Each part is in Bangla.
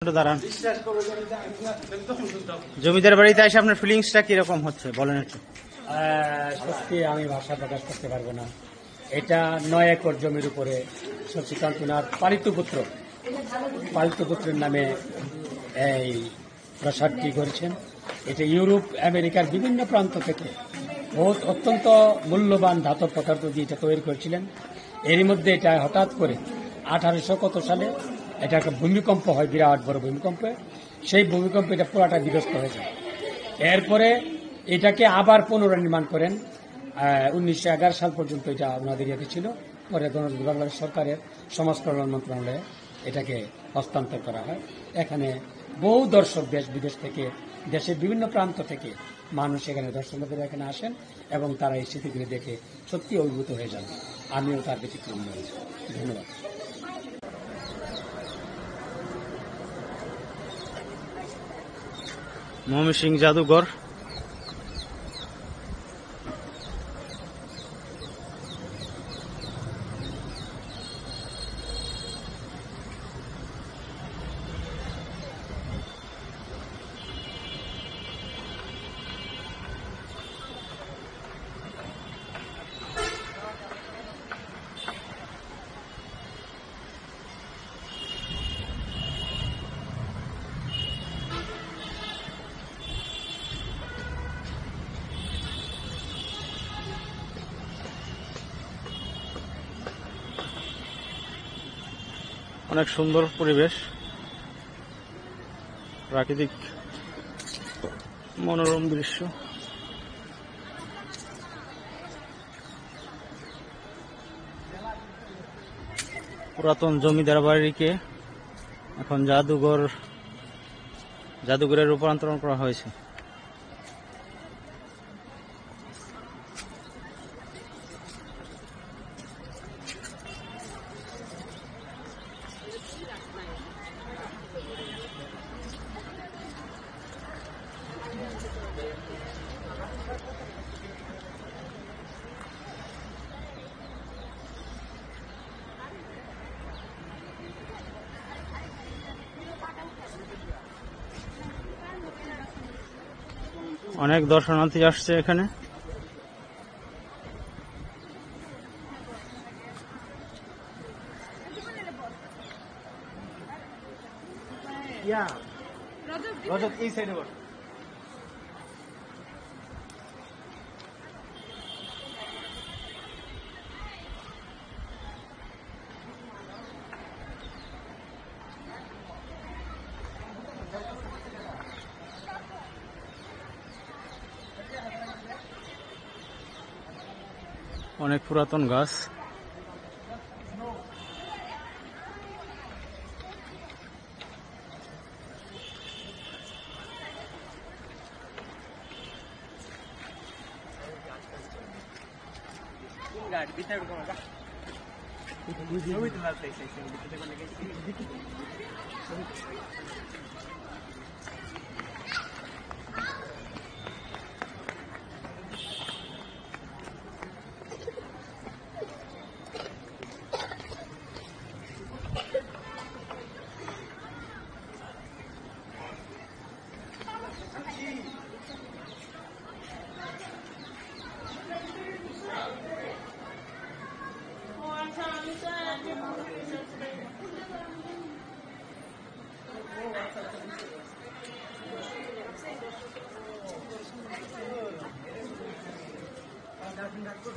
দাঁড়ান। জমিদার বাড়িতে এসে আপনার ফিলিংসটা কিরকম হচ্ছে বলেন একটু। সত্যি আমি ভাষা প্রকাশ করতে পারবো না। এটা 9 একর জমির উপরে শশীকান্ত ওনার পালিত পুত্রের নামে এই প্রাসাদটি করেছেন। এটা ইউরোপ আমেরিকার বিভিন্ন প্রান্ত থেকে অত্যন্ত মূল্যবান ধাতব পদার্থ দিয়ে এটা তৈরি করেছিলেন। এরই মধ্যে এটা হঠাৎ করে 1800 কত সালে এটা একটা ভূমিকম্প হয়, বিরাট বড় ভূমিকম্পে। সেই ভূমিকম্পে এটা পুরাটা বিধ্বস্ত হয়ে যায়। এরপরে এটাকে আবার পুনর্নির্মাণ করেন। 1911 সাল পর্যন্ত এটা ওনাদের ইয়েতে ছিল। পরে বাংলাদেশ সরকারের সমাজ কল্যাণ মন্ত্রণালয়ে এটাকে হস্তান্তর করা হয়। এখানে বহু দর্শক দেশ বিদেশ থেকে, দেশের বিভিন্ন প্রান্ত থেকে মানুষ এখানে দর্শনার্থীরা এখানে আসেন এবং তারা এই স্মৃতিগুলি দেখে সত্যি অভিভূত হয়ে যান। আমিও তার ব্যতিক্রম রয়েছি। ধন্যবাদ। ময়মনসিংহ জাদুঘর। অনেক সুন্দর পরিবেশ, প্রাকৃতিক মনোরম দৃশ্য। পুরাতন জমিদার বাড়িকে এখন জাদুঘরে রূপান্তরণ করা হয়েছে। অনেক দর্শনার্থী আসছে এখানে। অনেক পুরাতন গাছ।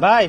ভাই